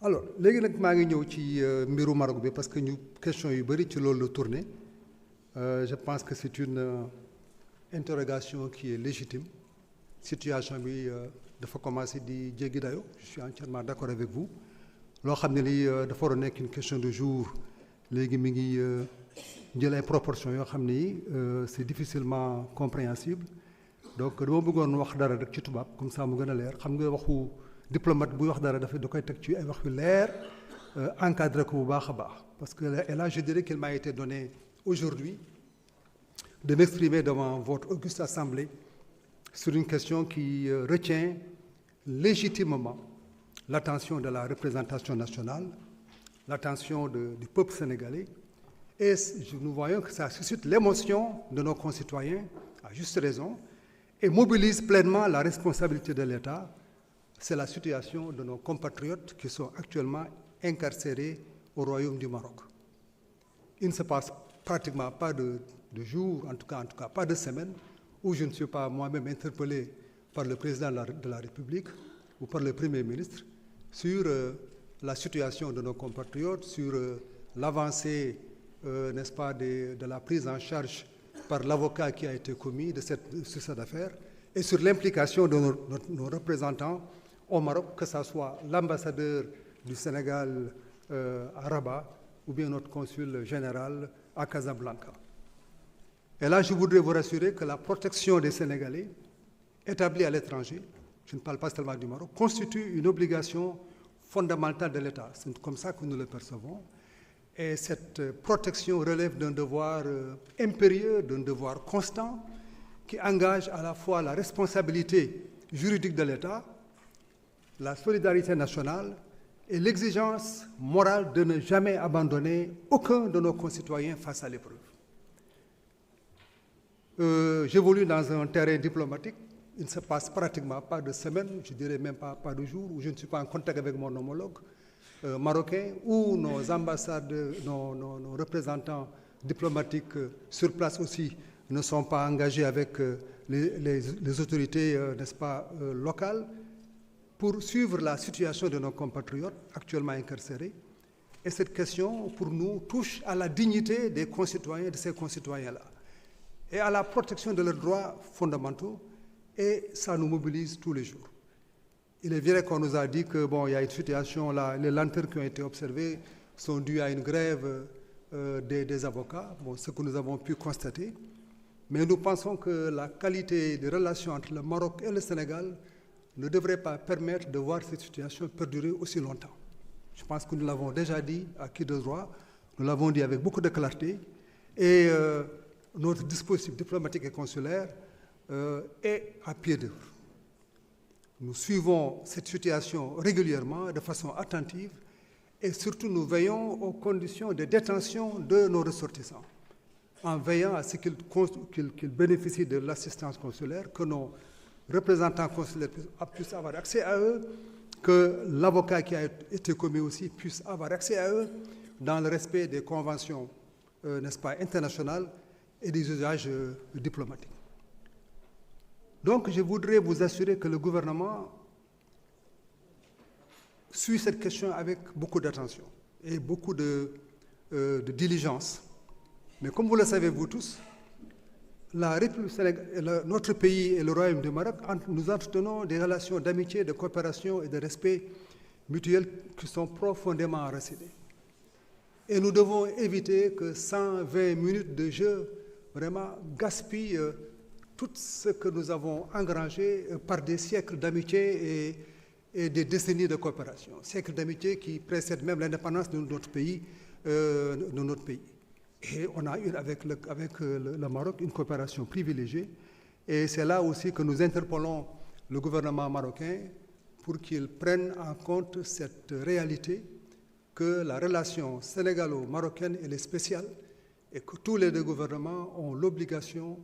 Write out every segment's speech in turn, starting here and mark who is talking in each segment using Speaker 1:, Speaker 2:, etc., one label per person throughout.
Speaker 1: alors léegi nag maa ngi ñëw ci mbiru Maroc bi parce que ñu question yu bëri ci loolu la tourné je pense que c'est une interrogation qui est légitime situation bi dafa commencé di jéggi dayo je suis entièrement d'accord avec vous loo xam ne lii dafa war a nekk une question de jour léegi mi ngi jël ay proportions yoo xam ni c'est difficilement compréhensible donc dama bëggoon wax dara rek ci tubaab comme ça mu gën a leer xam nga waxu diplomate buy wax dara da koy teg ci ay wax yu leer encadré ko bu baax a baax parce que et là je dirais qu'il m'a été donné aujourd'hui de m'exprimer devant votre auguste assemblée sur une question qui retient légitimement l'attention de la représentation nationale, l'attention du peuple sénégalais, et nous voyons que ça suscite l'émotion de nos concitoyens, à juste raison, et mobilise pleinement la responsabilité de l'État. C'est la situation de nos compatriotes qui sont actuellement incarcérés au Royaume du Maroc. Il ne se passe pratiquement pas de jour, en tout cas pas de semaine, où je ne suis pas moi-même interpellé par le président de la République ou par le Premier ministre sur la situation de nos compatriotes, sur l'avancée, n'est-ce pas, de la prise en charge par l'avocat qui a été commis sur cette affaire, et sur l'implication de nos représentants au Maroc, que ce soit l'ambassadeur du Sénégal à Rabat ou bien notre consul général à Casablanca. Et là, je voudrais vous rassurer que la protection des Sénégalais établis à l'étranger, je ne parle pas seulement du Maroc, constitue une obligation fondamentale de l'État. C'est comme ça que nous le percevons. Et cette protection relève d'un devoir impérieux, d'un devoir constant, qui engage à la fois la responsabilité juridique de l'État, la solidarité nationale et l'exigence morale de ne jamais abandonner aucun de nos concitoyens face à l'épreuve. J'évolue dans un terrain diplomatique. Il ne se passe pratiquement pas de semaine, je dirais même pas de jour, où je ne suis pas en contact avec mon homologue marocain, où nos ambassades, nos représentants diplomatiques sur place aussi ne sont pas engagés avec les autorités, n'est-ce pas, locales, pour suivre la situation de nos compatriotes actuellement incarcérés. Et cette question, pour nous, touche à la dignité des concitoyens, de ces concitoyens-là, et à la protection de leurs droits fondamentaux, et ça nous mobilise tous les jours. Il est vrai qu'on nous a dit que, il y a une situation là, les lenteurs qui ont été observées sont dues à une grève des avocats, ce que nous avons pu constater, mais nous pensons que la qualité des relations entre le Maroc et le Sénégal ne devrait pas permettre de voir cette situation perdurer aussi longtemps. Je pense que nous l'avons déjà dit à qui de droit, nous l'avons dit avec beaucoup de clarté, et notre dispositif diplomatique et consulaire est à pied d'œuvre. Nous suivons cette situation régulièrement, de façon attentive, et surtout nous veillons aux conditions de détention de nos ressortissants, en veillant à ce qu'ils bénéficient de l'assistance consulaire, que nos représentants consulaires puissent avoir accès à eux, que l'avocat qui a été commis aussi puisse avoir accès à eux, dans le respect des conventions, n'est-ce pas, internationales et des usages diplomatiques. Donc, je voudrais vous assurer que le gouvernement suit cette question avec beaucoup d'attention et beaucoup de diligence. Mais comme vous le savez, vous tous, notre pays et le Royaume du Maroc, nous entretenons des relations d'amitié, de coopération et de respect mutuel qui sont profondément enracinées. Et nous devons éviter que 120 minutes de jeu vraiment gaspillent tout ce que nous avons engrangé par des siècles d'amitié et des décennies de coopération. Siècles d'amitié qui précèdent même l'indépendance de notre pays. Et on a eu avec le Maroc une coopération privilégiée. Et c'est là aussi que nous interpellons le gouvernement marocain pour qu'il prenne en compte cette réalité que la relation sénégalo-marocaine elle est spéciale et que tous les deux gouvernements ont l'obligation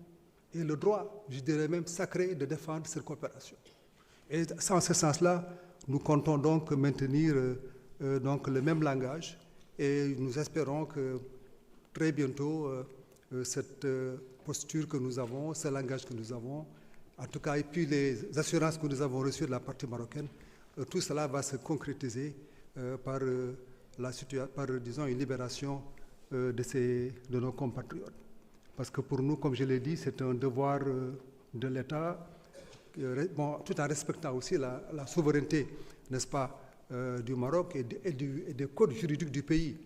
Speaker 1: et le droit, je dirais même sacré, de défendre cette coopération. Et en ce sens-là, nous comptons donc maintenir donc le même langage et nous espérons que très bientôt, cette posture que nous avons, ce langage que nous avons, en tout cas, et puis les assurances que nous avons reçues de la partie marocaine, tout cela va se concrétiser par disons, une libération de nos compatriotes. Parce que pour nous, comme je l'ai dit, c'est un devoir de l'État, tout en respectant aussi la souveraineté, n'est-ce pas, du Maroc et des codes juridiques du pays.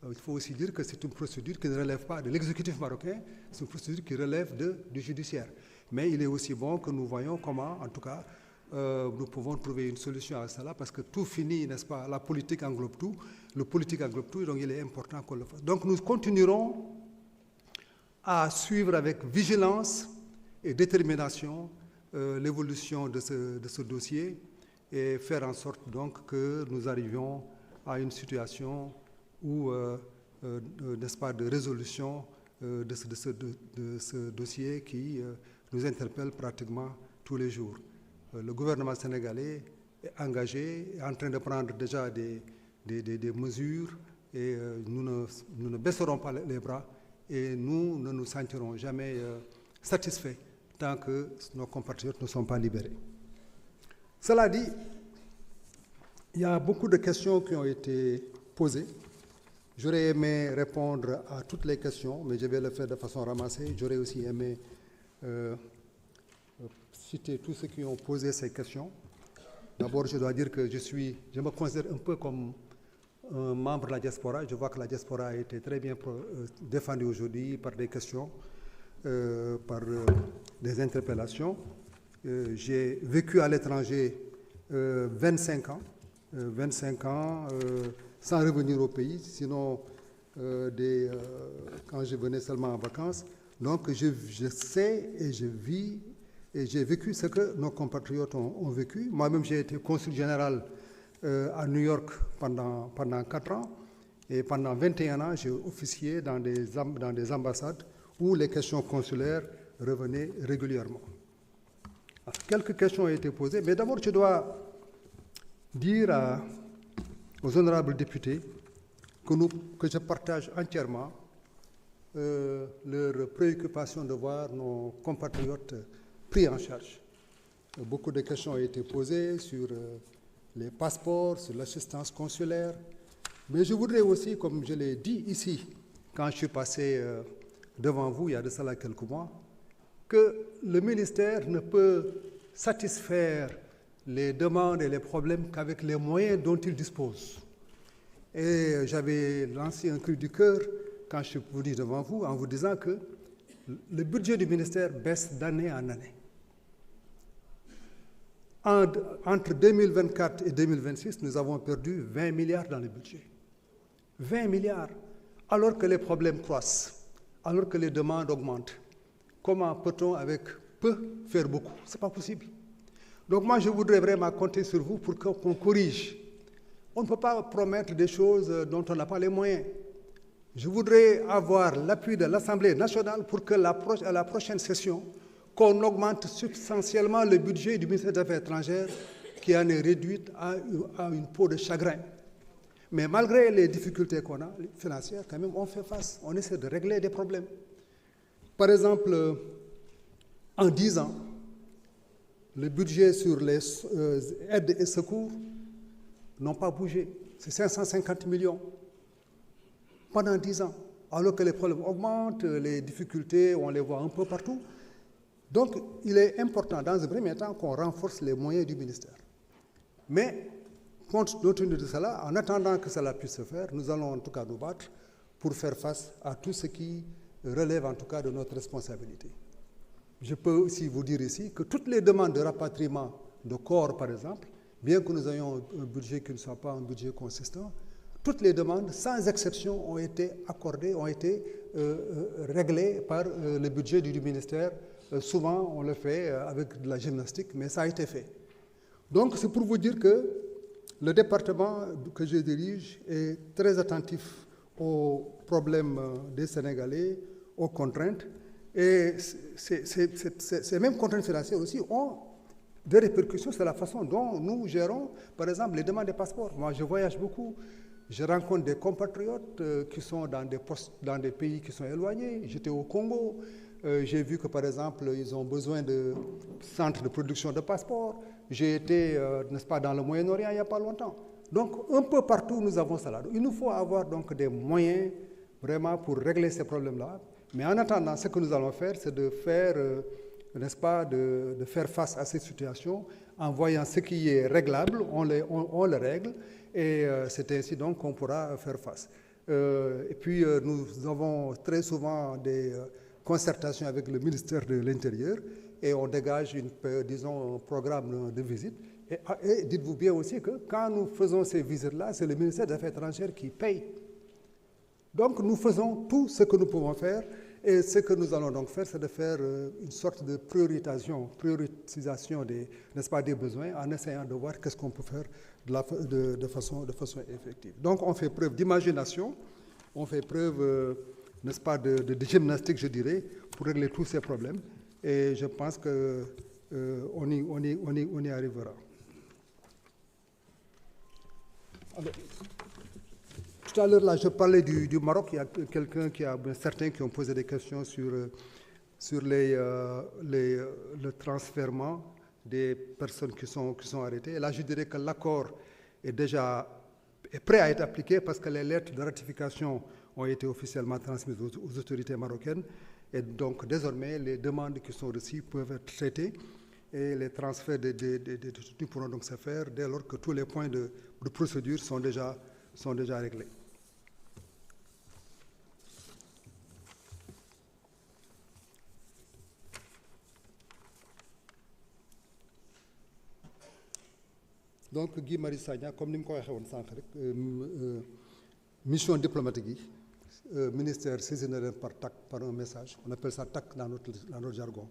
Speaker 1: Il faut aussi dire que c'est une procédure qui ne relève pas de l'exécutif marocain, c'est une procédure qui relève du judiciaire. Mais il est aussi bon que nous voyons comment, en tout cas, nous pouvons trouver une solution à cela, parce que tout finit, n'est-ce pas, la politique englobe tout, le politique englobe tout, donc il est important qu'on le fasse. Donc nous continuerons à suivre avec vigilance et détermination l'évolution de ce dossier et faire en sorte donc que nous arrivions à une situation où, n'est-ce pas, de résolution de ce dossier qui nous interpelle pratiquement tous les jours. Le gouvernement sénégalais est engagé, est en train de prendre déjà des mesures et nous ne baisserons pas les bras et nous ne nous sentirons jamais satisfaits tant que nos compatriotes ne sont pas libérés. Cela dit, il y a beaucoup de questions qui ont été posées. J'aurais aimé répondre à toutes les questions, mais je vais le faire de façon ramassée. J'aurais aussi aimé citer tous ceux qui ont posé ces questions. D'abord, je dois dire que je me considère un peu comme un membre de la diaspora. Je vois que la diaspora a été très bien défendue aujourd'hui par des questions, par des interpellations. J'ai vécu à l'étranger 25 ans. 25 ans sans revenir au pays, sinon quand je venais seulement en vacances. Donc je sais et je vis et j'ai vécu ce que nos compatriotes ont vécu. Moi-même, j'ai été consul général à New York pendant 4 ans et pendant 21 ans, j'ai officié dans des ambassades où les questions consulaires revenaient régulièrement. Alors, quelques questions ont été posées, mais d'abord, je dois dire aux honorables députés que je partage entièrement leur préoccupation de voir nos compatriotes pris en charge. Beaucoup de questions ont été posées sur les passeports, sur l'assistance consulaire, mais je voudrais aussi, comme je l'ai dit ici, quand je suis passé devant vous il y a de cela quelques mois, que le ministère ne peut satisfaire les demandes et les problèmes qu'avec les moyens dont il dispose. Et j'avais lancé un cri du cœur quand je suis venu devant vous en vous disant que le budget du ministère baisse d'année en année. Entre 2024 et 2026, nous avons perdu 20 milliards dans le budget. 20 milliards, alors que les problèmes croissent, alors que les demandes augmentent. Comment peut-on, avec peu, faire beaucoup? Ce n'est pas possible. Donc moi, je voudrais vraiment compter sur vous pour qu'on corrige. On ne peut pas promettre des choses dont on n'a pas les moyens. Je voudrais avoir l'appui de l'Assemblée nationale pour que à la prochaine session, qu'on augmente substantiellement le budget du ministère des Affaires étrangères qui en est réduite à une peau de chagrin. Mais malgré les difficultés qu'on a, financières, quand même, on fait face, on essaie de régler des problèmes. Par exemple, en 10 ans, le budget sur les aides et secours n'ont pas bougé. C'est 550 millions pendant 10 ans. Alors que les problèmes augmentent, les difficultés, on les voit un peu partout. Donc, il est important, dans un premier temps, qu'on renforce les moyens du ministère. Mais, compte tenu de cela, en attendant que cela puisse se faire, nous allons en tout cas nous battre pour faire face à tout ce qui relève en tout cas de notre responsabilité. Je peux aussi vous dire ici que toutes les demandes de rapatriement de corps, par exemple, bien que nous ayons un budget qui ne soit pas un budget consistant, toutes les demandes, sans exception, ont été accordées, ont été réglées par le budget du ministère. Souvent, on le fait avec de la gymnastique, mais ça a été fait. Donc, c'est pour vous dire que le département que je dirige est très attentif aux problèmes des Sénégalais, aux contraintes. Et ces mêmes contraintes financières aussi ont des répercussions sur la façon dont nous gérons, par exemple, les demandes de passeports. Moi, je voyage beaucoup. Je rencontre des compatriotes qui sont dans des pays qui sont éloignés. J'étais au Congo. J'ai vu que, par exemple, ils ont besoin de centres de production de passeports. J'ai été, n'est-ce pas, dans le Moyen-Orient il n'y a pas longtemps. Donc, un peu partout, nous avons cela. Il nous faut avoir donc des moyens vraiment pour régler ces problèmes-là. Mais en attendant, ce que nous allons faire, c'est de faire, n'est-ce pas, de faire face à cette situation en voyant ce qui est réglable, on le règle, et c'est ainsi donc qu'on pourra faire face. Et puis, nous avons très souvent des concertations avec le ministère de l'Intérieur et on dégage, disons, un programme de visite. Et dites-vous bien aussi que quand nous faisons ces visites-là, c'est le ministère des Affaires étrangères qui paye. Donc, nous faisons tout ce que nous pouvons faire. Et ce que nous allons donc faire, c'est de faire une sorte de prioritisation n'est-ce pas, des besoins en essayant de voir qu'est-ce qu'on peut faire de façon effective. Donc, on fait preuve d'imagination, on fait preuve, n'est-ce pas, de gymnastique, je dirais, pour régler tous ces problèmes. Et je pense qu'on y arrivera. Alors, tout à l'heure, là, je parlais du Maroc. Il y a certains qui ont posé des questions sur le transfèrement des personnes qui sont arrêtées. Et là, je dirais que l'accord est prêt à être appliqué parce que les lettres de ratification ont été officiellement transmises aux autorités marocaines. Et donc, désormais, les demandes qui sont reçues peuvent être traitées et les transferts des détenus pourront donc se faire dès lors que tous les points de procédure sont déjà réglés. Donc, Guy Marius Sagna, comme nous l'avons dit, mission diplomatique, ministère saisi par un message, on appelle ça TAC dans notre jargon,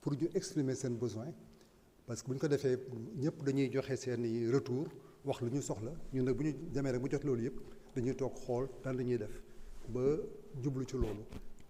Speaker 1: pour nous exprimer ses besoins. Parce que nous avons fait, nous avons fait un retour, nous avons fait nous avons fait loolu yëpp dañuy toog xool lan la ñuy def ba jublu ci loolu